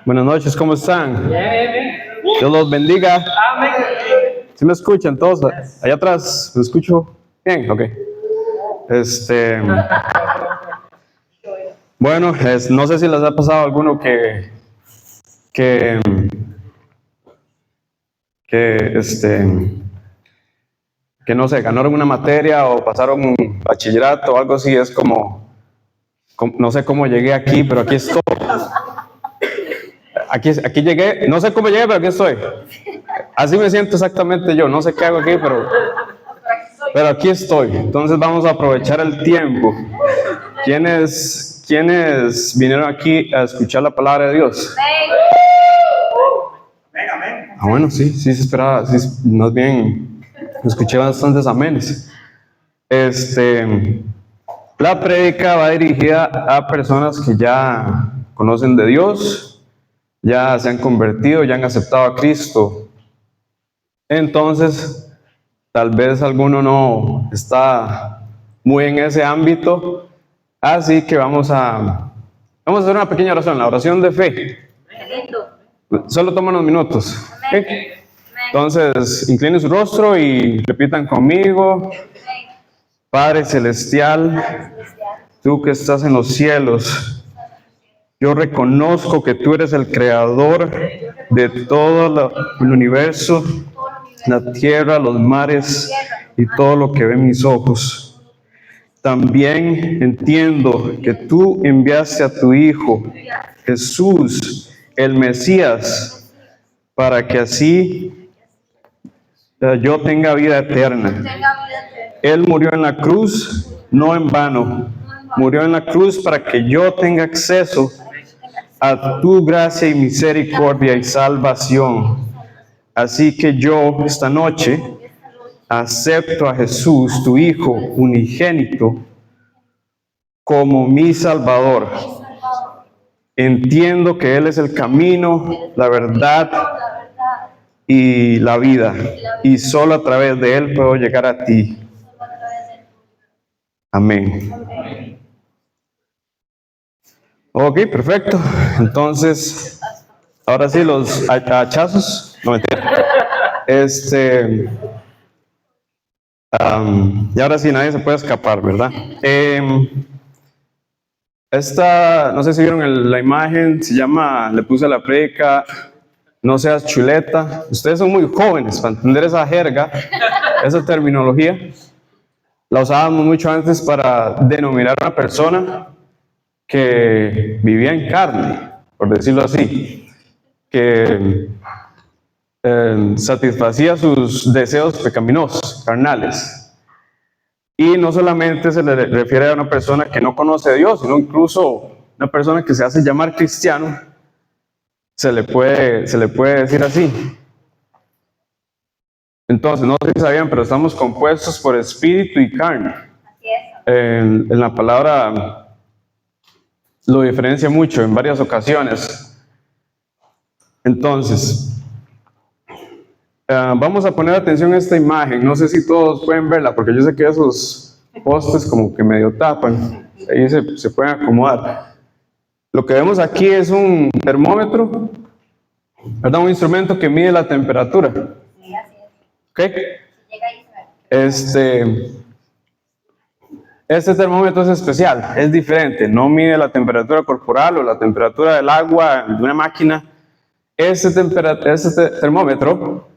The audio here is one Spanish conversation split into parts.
Buenas noches, ¿cómo están? Bien. Dios los bendiga. Amén. ¿Sí me escuchan todos? Allá atrás, ¿me escucho? Bien, ok. Bueno, no sé si les ha pasado a alguno que, que no sé, ganaron una materia o pasaron un bachillerato o algo así, es como no sé cómo llegué aquí, pero aquí estoy. Aquí llegué, no sé cómo llegué, pero aquí estoy. Así me siento exactamente yo, no sé qué hago aquí, pero aquí estoy. Entonces vamos a aprovechar el tiempo. ¿Quiénes vinieron aquí a escuchar la palabra de Dios? Ah, bueno, sí se esperaba, sí, más bien escuché bastantes amenes. La prédica va dirigida a personas que ya conocen de Dios, ya se han convertido, ya han aceptado a Cristo. Entonces, tal vez alguno no está muy en ese ámbito, así que vamos a hacer una pequeña oración, la oración de fe. Solo toma unos minutos. ¿Okay? Entonces, inclinen su rostro y repitan conmigo. Padre Celestial, tú que estás en los cielos, yo reconozco que tú eres el creador de todo el universo, la tierra, los mares y todo lo que ven mis ojos. También entiendo que tú enviaste a tu Hijo, Jesús, el Mesías, para que así yo tenga vida eterna. Él murió en la cruz, no en vano. Murió en la cruz para que yo tenga acceso a tu gracia y misericordia y salvación. Así que yo esta noche acepto a Jesús, tu Hijo unigénito, como mi Salvador. Entiendo que Él es el camino, la verdad y la vida. Y solo a través de Él puedo llegar a ti. Amén. Ok, perfecto. Entonces, ahora sí, los hachazos. No, mentira. Y ahora sí, nadie se puede escapar, ¿verdad? No sé si vieron la imagen, se llama, le puse a la prédica, no seas chuleta. Ustedes son muy jóvenes para entender esa jerga, esa terminología. La usábamos mucho antes para denominar a una persona que vivía en carne, por decirlo así, que satisfacía sus deseos pecaminosos, carnales. Y no solamente se le refiere a una persona que no conoce a Dios, sino incluso una persona que se hace llamar cristiano, se le puede decir así. Entonces, no sé si sabían, pero estamos compuestos por espíritu y carne. En la palabra lo diferencia mucho en varias ocasiones. Entonces, vamos a poner atención a esta imagen. No sé si todos pueden verla, porque yo sé que esos postes como que medio tapan. Ahí se pueden acomodar. Lo que vemos aquí es un termómetro, ¿verdad? Un instrumento que mide la temperatura. Sí, así es. ¿Ok? Este termómetro es especial, es diferente. No mide la temperatura corporal o la temperatura del agua de una máquina. Este termómetro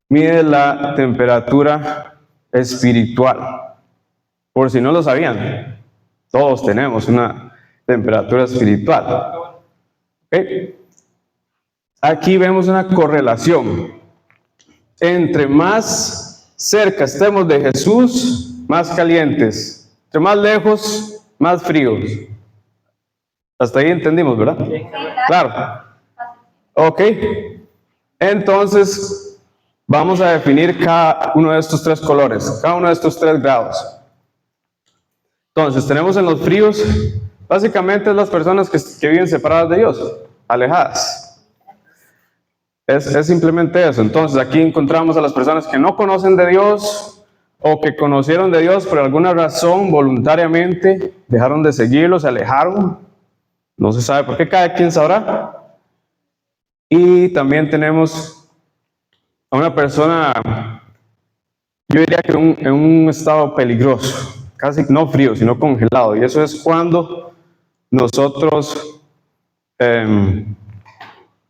mide la temperatura espiritual. Por si no lo sabían, todos tenemos una temperatura espiritual. ¿Okay? Aquí vemos una correlación. Entre más cerca estemos de Jesús, más calientes. Entre más lejos, más fríos. Hasta ahí entendimos, ¿verdad? Claro. Ok. Entonces, vamos a definir cada uno de estos tres colores, cada uno de estos 3 grados. Entonces, tenemos en los fríos, básicamente las personas que viven separadas de Dios, alejadas. Es simplemente eso. Entonces, aquí encontramos a las personas que no conocen de Dios o que conocieron de Dios por alguna razón voluntariamente, dejaron de seguirlo, se alejaron. No se sabe por qué, cada quien sabrá. Y también tenemos a una persona, yo diría que en un estado peligroso, casi no frío, sino congelado. Y eso es cuando nosotros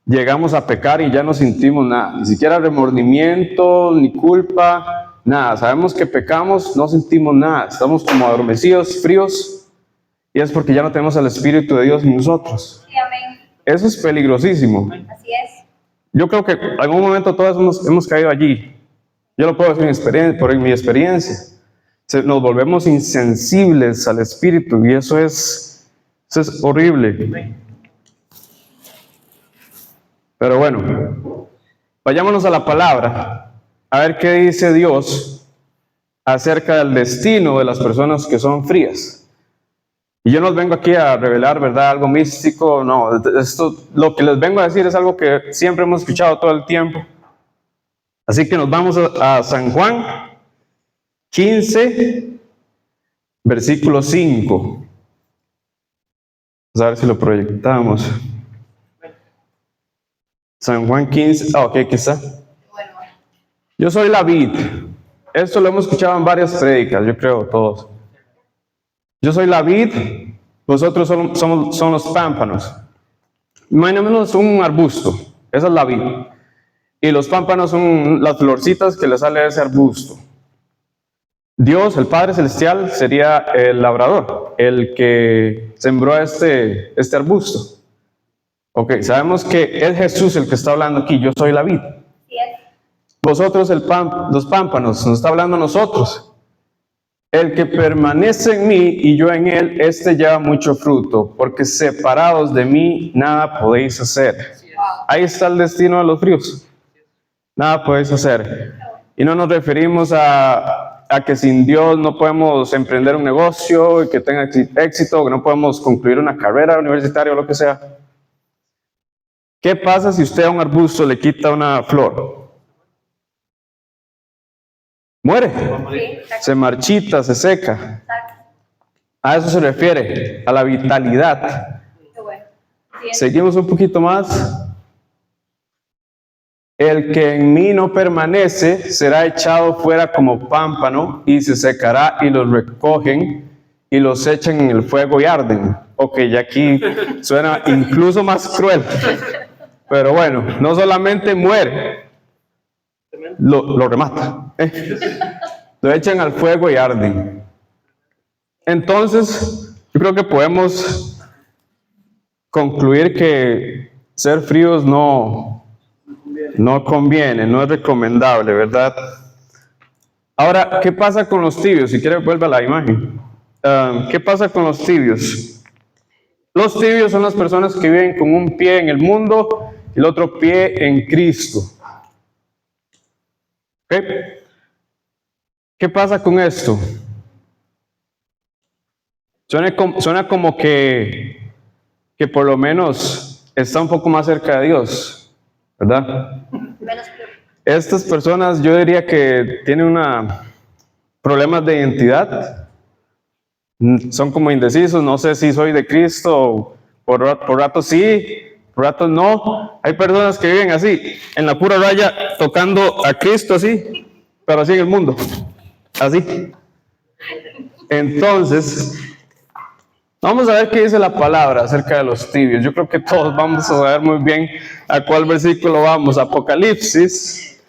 llegamos a pecar y ya no sentimos nada, ni siquiera remordimiento, ni culpa, nada. Sabemos que pecamos, no sentimos nada, estamos como adormecidos, fríos, y es porque ya no tenemos al Espíritu de Dios en nosotros. Sí, amén. Eso es peligrosísimo. Así es. Yo creo que en algún momento todos hemos caído allí. Yo lo puedo decir por mi experiencia. Nos volvemos insensibles al Espíritu y eso es horrible. Pero bueno, vayámonos a la palabra, a ver qué dice Dios acerca del destino de las personas que son frías. Y yo no les vengo aquí a revelar, ¿verdad?, algo místico, no. Esto, lo que les vengo a decir es algo que siempre hemos escuchado todo el tiempo. Así que nos vamos a San Juan 15, versículo 5. Vamos a ver si lo proyectamos. San Juan 15, ok, aquí está. Yo soy la vid. Esto lo hemos escuchado en varias prédicas, yo creo, todos. Yo soy la vid, vosotros son los pámpanos. Imaginémonos un arbusto, esa es la vid. Y los pámpanos son las florcitas que le sale a ese arbusto. Dios, el Padre Celestial, sería el labrador, el que sembró este arbusto. Ok, sabemos que es Jesús el que está hablando aquí, yo soy la vid. Vosotros los pámpanos, nos está hablando a nosotros. El que permanece en mí y yo en él, este lleva mucho fruto, porque separados de mí nada podéis hacer. Ahí está el destino de los fríos. Nada podéis hacer. Y no nos referimos a que sin Dios no podemos emprender un negocio y que tenga éxito, que no podemos concluir una carrera universitaria o lo que sea. ¿Qué pasa si usted a un arbusto le quita una flor? Muere, se marchita, se seca. A eso se refiere, a la vitalidad. Seguimos un poquito más. El que en mí no permanece será echado fuera como pámpano y se secará y los recogen y los echan en el fuego y arden. Ok, ya aquí suena incluso más cruel. Pero bueno, no solamente muere, lo remata. Lo echan al fuego y arden. Entonces, yo creo que podemos concluir que ser fríos no conviene, no es recomendable, ¿verdad? Ahora, ¿qué pasa con los tibios? Si quiere, vuelva a la imagen. ¿Qué pasa con los tibios? Los tibios son las personas que viven con un pie en el mundo y el otro pie en Cristo. ¿Okay? ¿Qué pasa con esto? Suena como que por lo menos está un poco más cerca de Dios, ¿verdad? Estas personas yo diría que tienen problemas de identidad. Son como indecisos, no sé si soy de Cristo, por ratos sí, por ratos no. Hay personas que viven así, en la pura raya, tocando a Cristo así, pero así en el mundo, así. Entonces, vamos a ver qué dice la palabra acerca de los tibios. Yo creo que todos vamos a saber muy bien a cuál versículo vamos. Apocalipsis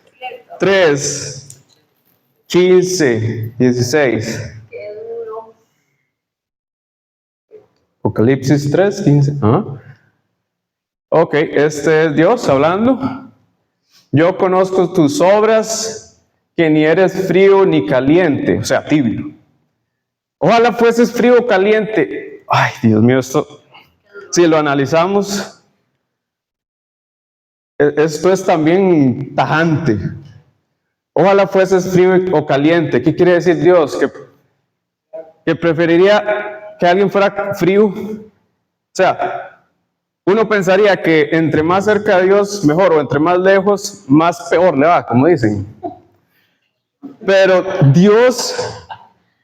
3, 15, 16. Apocalipsis 3, 15. Ok, este es Dios hablando. Yo conozco tus obras, que ni eres frío ni caliente, o sea, tibio. Ojalá fueses frío o caliente. Ay, Dios mío, esto, si lo analizamos, esto es también tajante. Ojalá fueses frío o caliente. ¿Qué quiere decir Dios? Que preferiría que alguien fuera frío. O sea, uno pensaría que entre más cerca de Dios, mejor, o entre más lejos, más peor le va, como dicen. Pero Dios,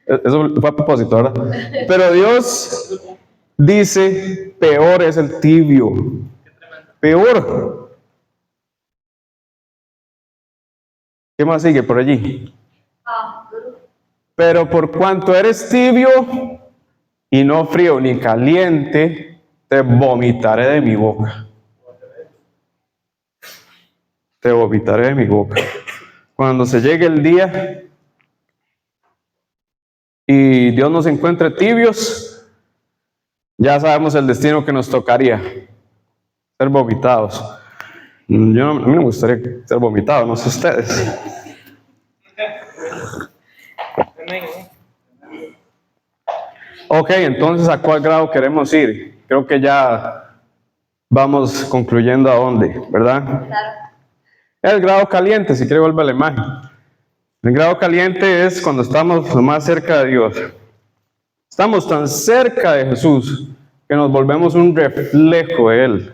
eso fue a propósito, ¿verdad? Pero Dios dice, peor es el tibio. Peor. ¿Qué más sigue por allí? Pero por cuanto eres tibio y no frío ni caliente, te vomitaré de mi boca. Te vomitaré de mi boca. Cuando se llegue el día y Dios nos encuentre tibios, ya sabemos el destino que nos tocaría, ser vomitados. A mí no me gustaría ser vomitado, no sé ustedes. Ok, entonces ¿a cuál grado queremos ir? Creo que ya vamos concluyendo a dónde, ¿verdad? Claro. El grado caliente, si quiere volver a la imagen. El grado caliente es cuando estamos más cerca de Dios. Estamos tan cerca de Jesús que nos volvemos un reflejo de Él.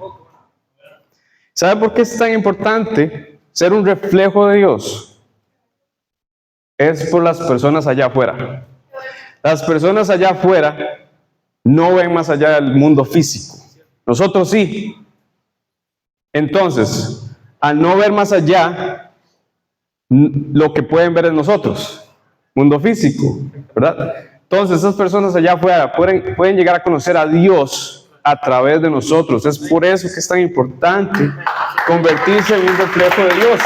¿Sabe por qué es tan importante ser un reflejo de Dios? Es por las personas allá afuera. Las personas allá afuera no ven más allá del mundo físico. Nosotros sí. Entonces, al no ver más allá, lo que pueden ver es nosotros, mundo físico, ¿verdad? Entonces, esas personas allá afuera pueden llegar a conocer a Dios a través de nosotros. Es por eso que es tan importante convertirse en un reflejo de Dios.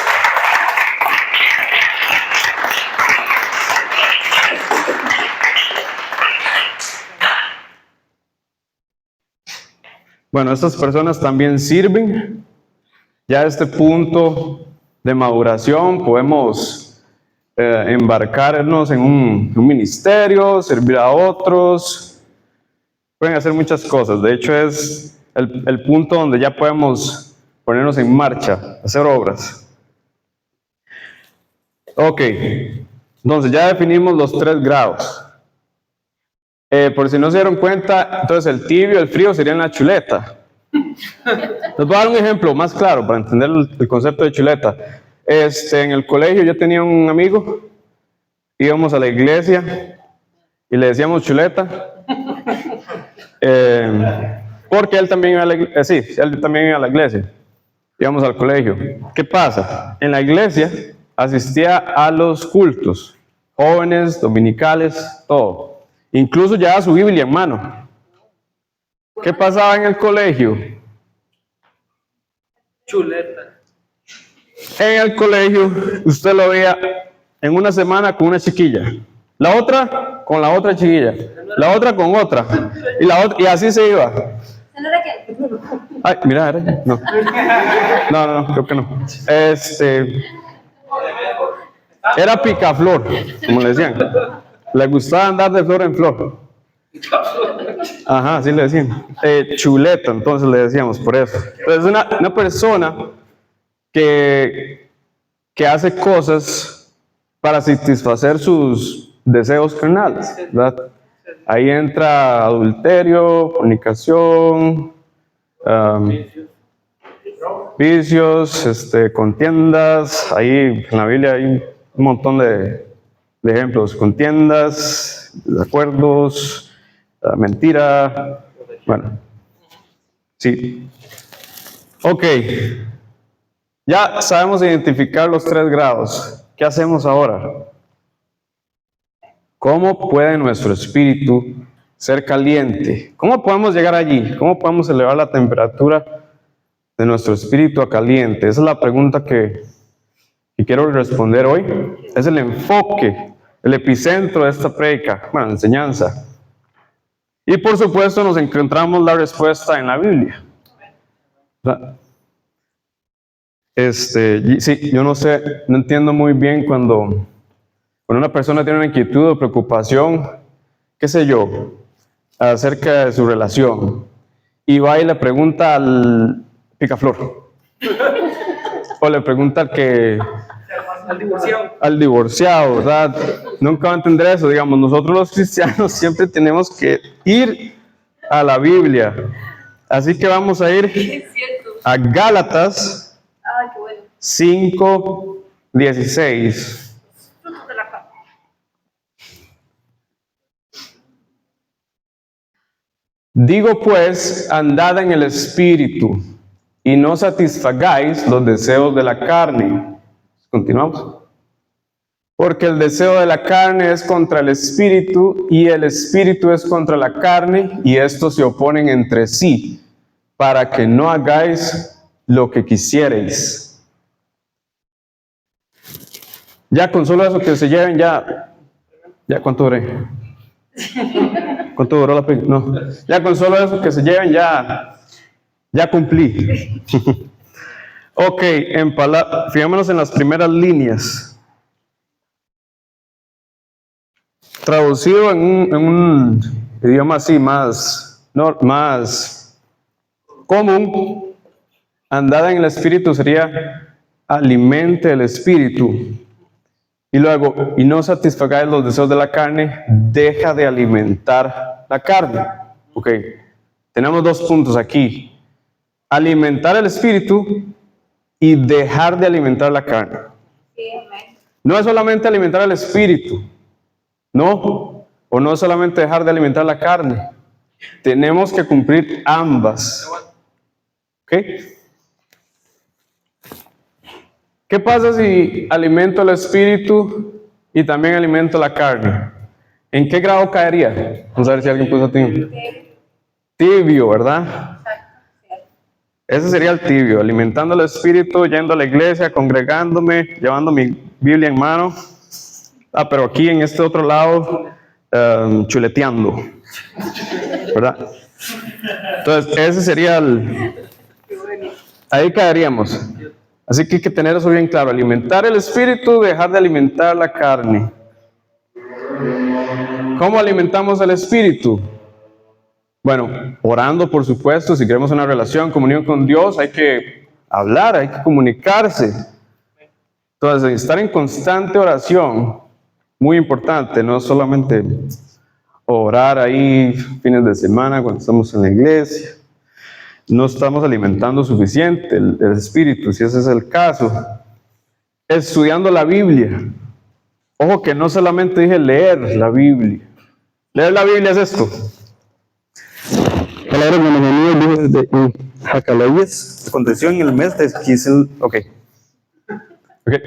Bueno, estas personas también sirven. Ya a este punto de maduración podemos embarcarnos en un ministerio, servir a otros. Pueden hacer muchas cosas. De hecho, es el punto donde ya podemos ponernos en marcha, hacer obras. Ok, entonces ya definimos los 3 grados. Por si no se dieron cuenta, entonces el tibio, el frío serían la chuleta. Les voy a dar un ejemplo más claro para entender el concepto de chuleta. En el colegio yo tenía un amigo, íbamos a la iglesia y le decíamos chuleta, porque él también iba a la iglesia, sí, él también iba a la iglesia, íbamos al colegio. ¿Qué pasa? En la iglesia asistía a los cultos, jóvenes, dominicales, todo. Incluso llevaba su Biblia en mano. ¿Qué pasaba en el colegio? Chuleta. En el colegio, usted lo veía en una semana con una chiquilla, la otra con la otra chiquilla, la otra con otra, y así se iba. Ay, mira, era ella. No, creo que no. Era picaflor, como le decían. Le gustaba andar de flor en flor. Ajá, así le decían. Chuleta, entonces le decíamos por eso. Entonces, una persona que hace cosas para satisfacer sus deseos carnales, ¿verdad? Ahí entra adulterio, fornicación, vicios, contiendas. Ahí en la Biblia hay un montón de ejemplos: contiendas, desacuerdos, mentira. Bueno, sí. Ok. Ya sabemos identificar los 3 grados. ¿Qué hacemos ahora? ¿Cómo puede nuestro espíritu ser caliente? ¿Cómo podemos llegar allí? ¿Cómo podemos elevar la temperatura de nuestro espíritu a caliente? Esa es la pregunta que quiero responder hoy. Es el enfoque, el epicentro de esta prédica, bueno, enseñanza. Y por supuesto nos encontramos la respuesta en la Biblia. Sí, yo no sé, no entiendo muy bien cuando una persona tiene una inquietud o preocupación, qué sé yo, acerca de su relación, y va y le pregunta al picaflor, o le pregunta al divorciado, ¿verdad? Nunca va a entender eso. Digamos, nosotros los cristianos siempre tenemos que ir a la Biblia. Así que vamos a ir a Gálatas 5:16. Digo pues, andad en el Espíritu y no satisfagáis los deseos de la carne. Continuamos. Porque el deseo de la carne es contra el Espíritu y el Espíritu es contra la carne y estos se oponen entre sí para que no hagáis lo que quisierais. Ya con solo eso que se lleven, ya ¿cuánto duré? ¿Cuánto duró la película? No, ya con solo eso que se lleven, ya cumplí. Ok, fijémonos en las primeras líneas. Traducido en un idioma así más común, andad en el Espíritu sería alimente el Espíritu. Y luego, y no satisfagáis los deseos de la carne, deja de alimentar la carne. Ok, tenemos dos puntos aquí. Alimentar el Espíritu y dejar de alimentar la carne. No es solamente alimentar el Espíritu, no, o no solamente dejar de alimentar la carne. Tenemos que cumplir ambas. ¿Ok? ¿Qué pasa si alimento el espíritu y también alimento la carne? ¿En qué grado caería? Vamos a ver si alguien puso tibio. Tibio, ¿verdad? Ese sería el tibio, alimentando el espíritu, yendo a la iglesia, congregándome, llevando mi Biblia en mano. Pero aquí en este otro lado, chuleteando, ¿verdad? Entonces, ese sería ahí caeríamos. Así que hay que tener eso bien claro. Alimentar el espíritu, dejar de alimentar la carne. ¿Cómo alimentamos el espíritu? Bueno, orando, por supuesto. Si queremos una relación, comunión con Dios, hay que hablar, hay que comunicarse. Entonces, estar en constante oración, muy importante, no solamente orar ahí fines de semana cuando estamos en la iglesia. No estamos alimentando suficiente el espíritu, si ese es el caso. Estudiando la Biblia. Ojo que no solamente dije leer la Biblia. Leer la Biblia es esto. Palabras de Hacalayes, aconteció en el mes de Kisel. Okay.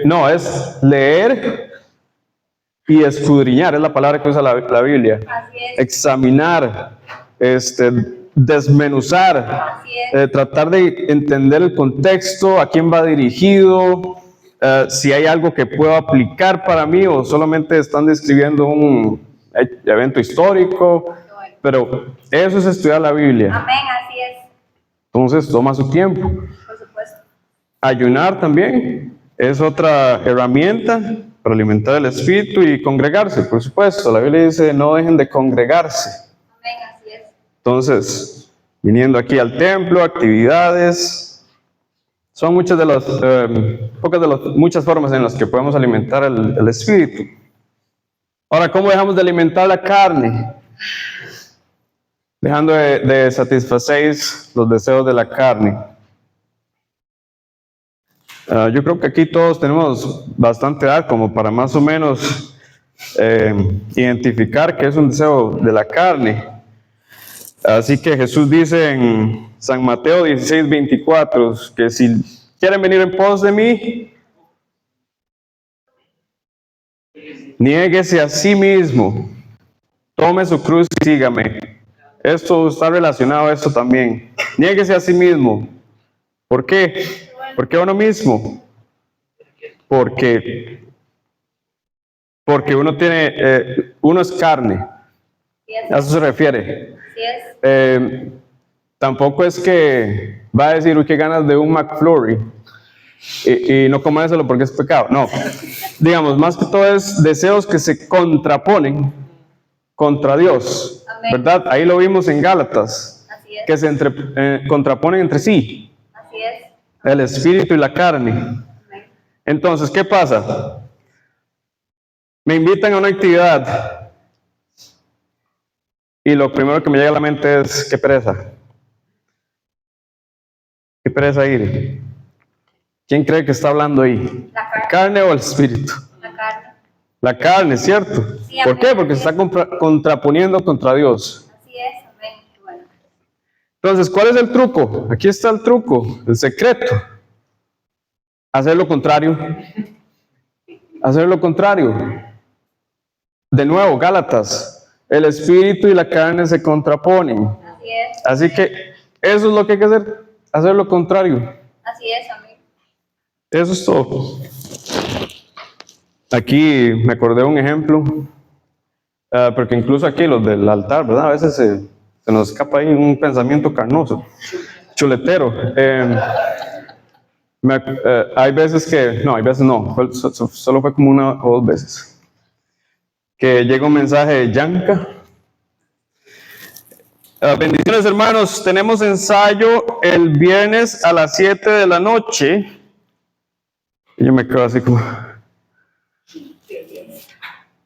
No, es leer y escudriñar, es la palabra que usa la Biblia. Examinar, desmenuzar, tratar de entender el contexto, a quién va dirigido, si hay algo que puedo aplicar para mí o solamente están describiendo un evento histórico, pero eso es estudiar la Biblia. Amén, así es. Entonces toma su tiempo. Por supuesto. Ayunar también es otra herramienta para alimentar el espíritu y congregarse, por supuesto. La Biblia dice no dejen de congregarse. Amén, así es. Entonces, viniendo aquí al templo, actividades, son muchas muchas formas en las que podemos alimentar el espíritu. Ahora, ¿cómo dejamos de alimentar la carne? Dejando de satisfacer los deseos de la carne. Yo creo que aquí todos tenemos bastante edad como para más o menos identificar que es un deseo de la carne. Así que Jesús dice en San Mateo 16:24 que si quieren venir en pos de mí, niéguese a sí mismo, tome su cruz y sígame. Esto está relacionado a esto también. Niéguese a sí mismo. ¿Por qué? ¿Por qué uno mismo? Porque uno es carne. A eso se refiere. Tampoco es que va a decir, uy, qué ganas de un McFlurry y no comérselo porque es pecado. No, digamos, más que todo es deseos que se contraponen contra Dios. Amén. ¿Verdad? Ahí lo vimos en Gálatas, que se contraponen entre sí. Así es. El espíritu y la carne. Amén. Entonces, ¿qué pasa? Me invitan a una actividad y lo primero que me llega a la mente es, qué pereza. Qué pereza ir. ¿Quién cree que está hablando ahí? ¿La carne o el espíritu? La carne. La carne, ¿cierto? Sí, ¿por qué? Porque se está contraponiendo contra Dios. Así es, amén. Bueno. Entonces, ¿cuál es el truco? Aquí está el truco, el secreto. Hacer lo contrario. Hacer lo contrario. De nuevo, Gálatas, el espíritu y la carne se contraponen. Así es. Así que eso es lo que hay que hacer lo contrario. Así es, amigo. Eso es todo. Aquí me acordé de un ejemplo, porque incluso aquí los del altar, ¿verdad? A veces se nos escapa ahí un pensamiento carnoso, chuletero. Hay veces que, no, hay veces no, solo fue como una o dos veces, que llega un mensaje de Yanka. Bendiciones, hermanos, tenemos ensayo el viernes a las 7 de la noche. Y yo me quedo así como...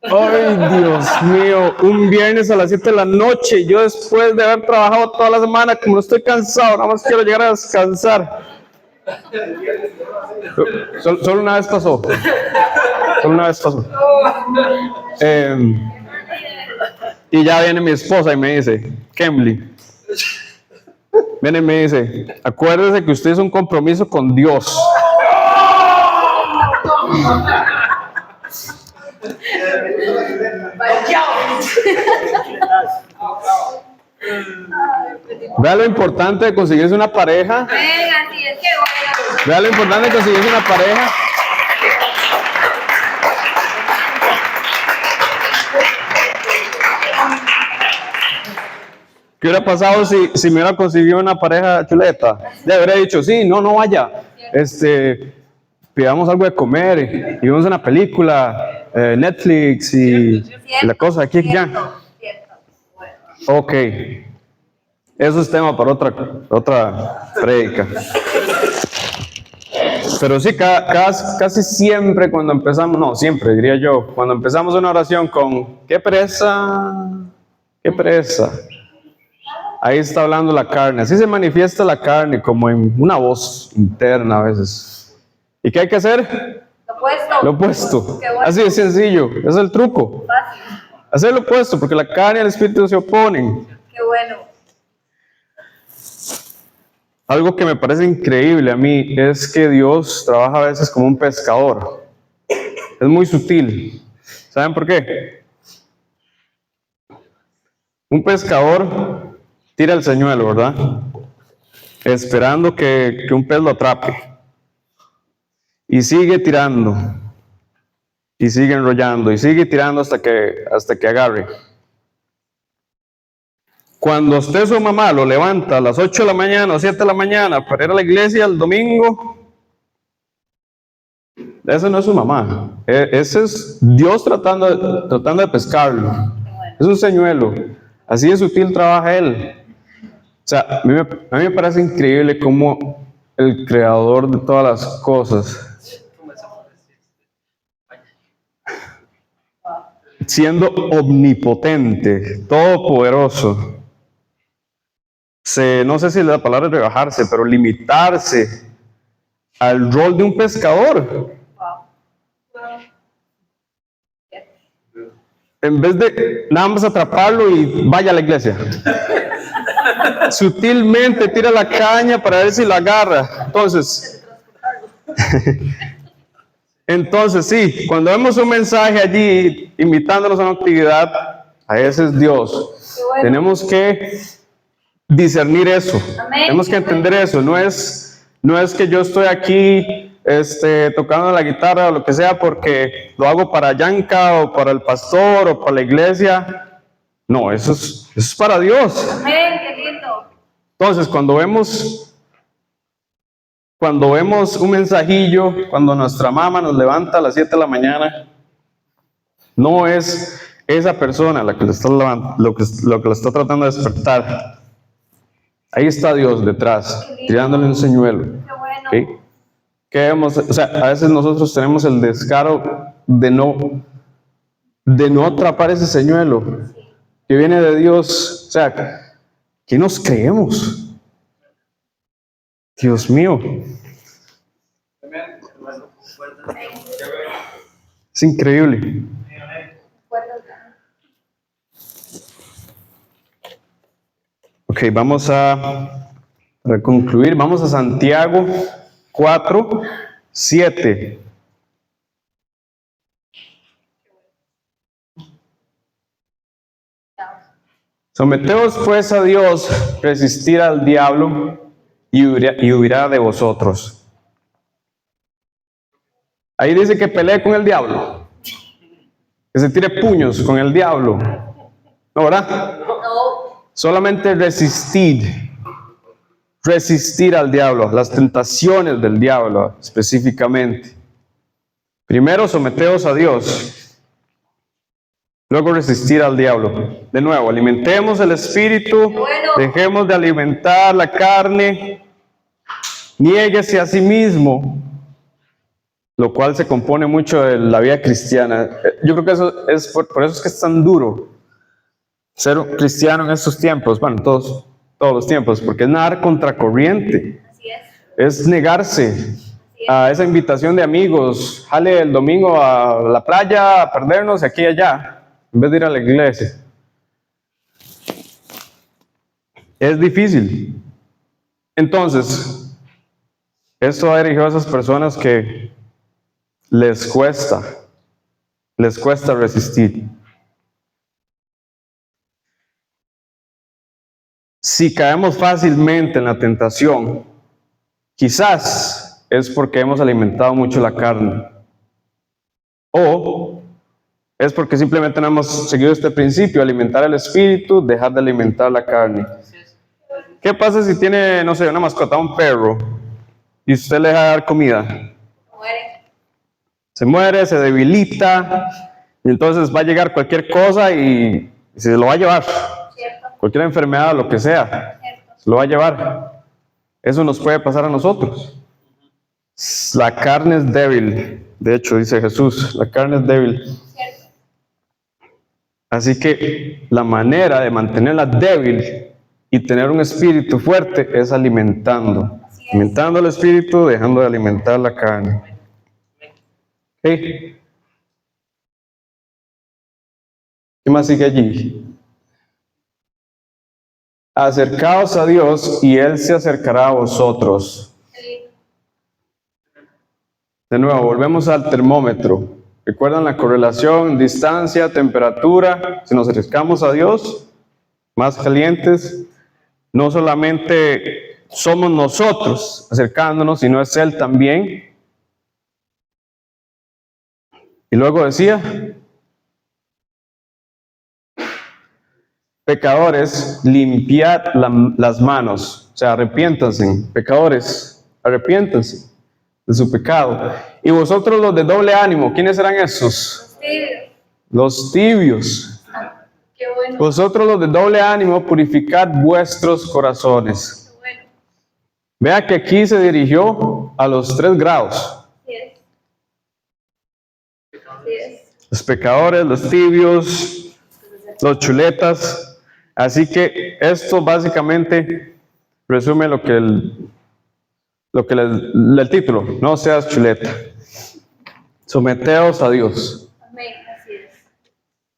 Ay, Dios mío, un viernes a las 7 de la noche, yo después de haber trabajado toda la semana, como no estoy cansado, nada más quiero llegar a descansar. Solo una vez pasó. Solo una vez pasó. Y ya viene mi esposa y me dice, Kemly, viene y me dice, acuérdese que usted es un compromiso con Dios. Vea lo importante de conseguirse una pareja. Venga, así es que bueno. Vea lo importante de conseguirse una pareja. ¿Qué hubiera pasado si me hubiera conseguido una pareja chuleta? Le habría dicho, sí, no vaya. Pidamos algo de comer y vemos una película, Netflix y la cosa aquí ya. Cierto. Bueno. Ok. Eso es tema para otra prédica. Pero sí, casi siempre cuando empezamos, no, siempre diría yo, cuando empezamos una oración con, qué pereza, ahí está hablando la carne, así se manifiesta la carne como en una voz interna a veces. ¿Y qué hay que hacer? Lo opuesto. Lo opuesto. Qué bueno. Así de sencillo, ese es el truco. Fácil. Hacer lo opuesto, porque la carne y el espíritu se oponen. Qué bueno. Algo que me parece increíble a mí es que Dios trabaja a veces como un pescador. Es muy sutil. ¿Saben por qué? Un pescador tira el señuelo, ¿verdad? Esperando que un pez lo atrape. Y sigue tirando. Y sigue enrollando. Y sigue tirando hasta que agarre. Cuando usted su mamá lo levanta a las 8 de la mañana o 7 de la mañana para ir a la iglesia el domingo, esa no es su mamá. Ese es Dios tratando de pescarlo. Es un señuelo. Así de sutil trabaja Él. O sea, a mí me parece increíble cómo el creador de todas las cosas, siendo omnipotente, todopoderoso, no sé si la palabra es rebajarse, pero limitarse al rol de un pescador. En vez de nada más atraparlo y vaya a la iglesia. Sutilmente tira la caña para ver si la agarra. Entonces sí, cuando vemos un mensaje allí invitándonos a una actividad, a ese es Dios. Bueno. Tenemos que discernir eso. Amén. Tenemos que entender eso. No es que yo estoy aquí tocando la guitarra o lo que sea porque lo hago para Yanka o para el pastor o para la iglesia. No, eso es para Dios. Amén, qué lindo. Entonces, cuando vemos un mensajillo, cuando nuestra mamá nos levanta a las 7 de la mañana, no es esa persona la que le está lo que le está tratando de despertar. Ahí está Dios detrás, tirándole un señuelo. Qué bueno. ¿Okay? O sea, a veces nosotros tenemos el descaro de no atrapar ese señuelo que viene de Dios. O sea, ¿qué nos creemos? Dios mío. Es increíble. Ok, Ok, para concluir, vamos a Santiago 4, 7. Someteos pues a Dios, resistir al diablo y huirá de vosotros. Ahí dice que pelee con el diablo, que se tire puños con el diablo. ¿No, verdad? No. Solamente resistir al diablo, las tentaciones del diablo específicamente. Primero someteos a Dios, luego resistir al diablo. De nuevo, alimentemos el espíritu, dejemos de alimentar la carne, niéguese a sí mismo, lo cual se compone mucho de la vida cristiana. Yo creo que eso es por eso es que es tan duro ser un cristiano en estos tiempos, bueno, todos los tiempos, porque es nadar contracorriente, Así es. es negarse a esa invitación de amigos, jale el domingo a la playa a perdernos aquí y allá, en vez de ir a la iglesia. Es difícil. Entonces, esto va dirigido a esas personas que les cuesta resistir. Si caemos fácilmente en la tentación, quizás es porque hemos alimentado mucho la carne. O es porque simplemente no hemos seguido este principio, alimentar el espíritu, dejar de alimentar la carne. ¿Qué pasa si tiene, no sé, una mascota, un perro, y usted le deja de dar comida? Muere. Se muere, se debilita, y entonces va a llegar cualquier cosa y se lo va a llevar. ¿Cierto? Cualquier enfermedad, lo que sea, ¿Cierto? se lo va a llevar. Eso nos puede pasar a nosotros. La carne es débil. De hecho, dice Jesús, la carne es débil. ¿Cierto? Así que la manera de mantenerla débil y tener un espíritu fuerte es alimentando. Alimentando el espíritu, dejando de alimentar la carne. ¿Okay? ¿Qué más sigue allí? Acercaos a Dios y Él se acercará a vosotros. De nuevo, volvemos al termómetro. ¿Recuerdan la correlación, distancia, temperatura? Si nos acercamos a Dios, más calientes, no solamente somos nosotros acercándonos, sino es Él también. Y luego decía, pecadores, limpiad las manos, o sea, arrepiéntanse, pecadores, arrepiéntanse de su pecado. Y vosotros los de doble ánimo, ¿quiénes serán esos? Sí. Los tibios. Qué bueno. Vosotros los de doble ánimo, purificad vuestros corazones. Qué bueno. Vea que aquí se dirigió a los 3 grados. Así es. Así es. Los pecadores, los tibios, los chuletas. Así que esto básicamente resume lo que el título, no seas chuleta. Someteos a Dios. Amén. Así es.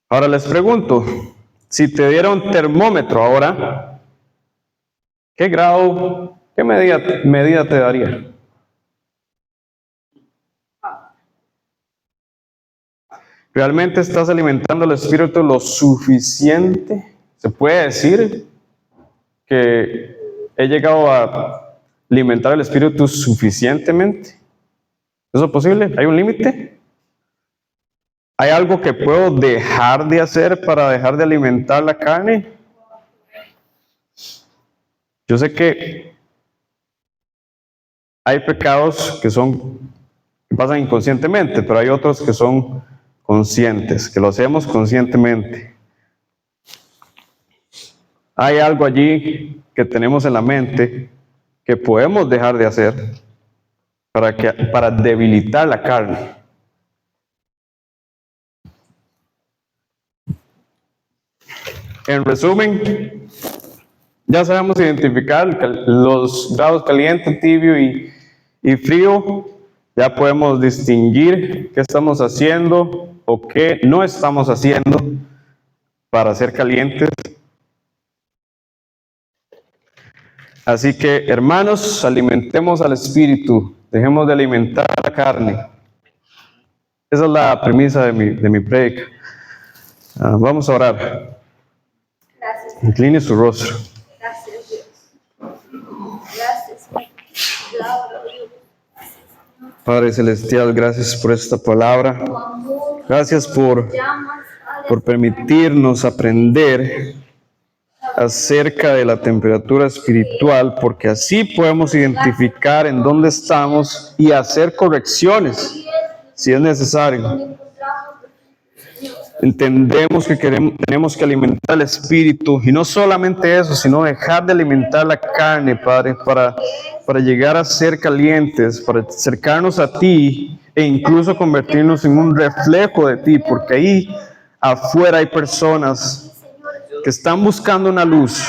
Ahora les pregunto, si te diera un termómetro ahora, ¿qué grado, qué medida te daría? ¿Realmente estás alimentando el espíritu lo suficiente? ¿Se puede decir que he llegado a alimentar el espíritu suficientemente? ¿Es eso posible? ¿Hay un límite? ¿Hay algo que puedo dejar de hacer para dejar de alimentar la carne? Yo sé que hay pecados que pasan inconscientemente, pero hay otros que son conscientes, que lo hacemos conscientemente. Hay algo allí que tenemos en la mente que podemos dejar de hacer para debilitar la carne. En resumen, ya sabemos identificar los grados caliente, tibio y frío. Ya podemos distinguir qué estamos haciendo o qué no estamos haciendo para ser calientes. Así que, hermanos, alimentemos al espíritu, dejemos de alimentar la carne. Esa es la premisa de mi prédica. Vamos a orar. Gracias. Incline su rostro. Gracias, Dios. Gracias, palabra, Dios. Padre Celestial, gracias por esta palabra. Tu amor, Gracias por llamas, Padre, permitirnos aprender acerca de la temperatura espiritual, porque así podemos identificar en dónde estamos y hacer correcciones si es necesario. Entendemos que tenemos que alimentar el espíritu, y no solamente eso, sino dejar de alimentar la carne, Padre, para llegar a ser calientes, para acercarnos a ti e incluso convertirnos en un reflejo de ti, porque ahí afuera hay personas que están buscando una luz,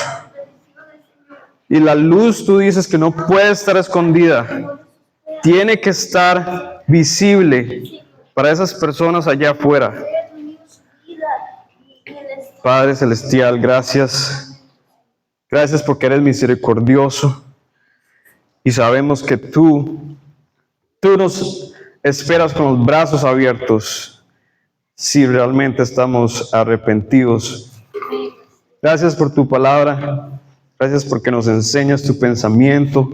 y la luz, tú dices que no puede estar escondida, tiene que estar visible para esas personas allá afuera. Padre Celestial, gracias porque eres misericordioso, y sabemos que tú nos esperas con los brazos abiertos si realmente estamos arrepentidos. Gracias por tu palabra. Gracias porque nos enseñas tu pensamiento.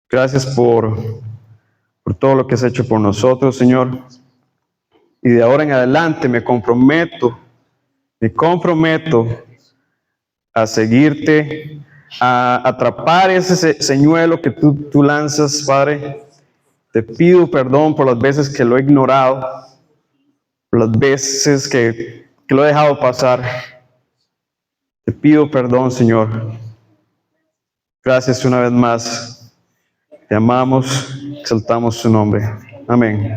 Gracias por todo lo que has hecho por nosotros, Señor. Y de ahora en adelante me comprometo a seguirte, a atrapar ese señuelo que tú lanzas, Padre. Te pido perdón por las veces que lo he ignorado, por las veces que lo he dejado pasar. Te pido perdón, Señor. Gracias una vez más. Te amamos, exaltamos su nombre. Amén.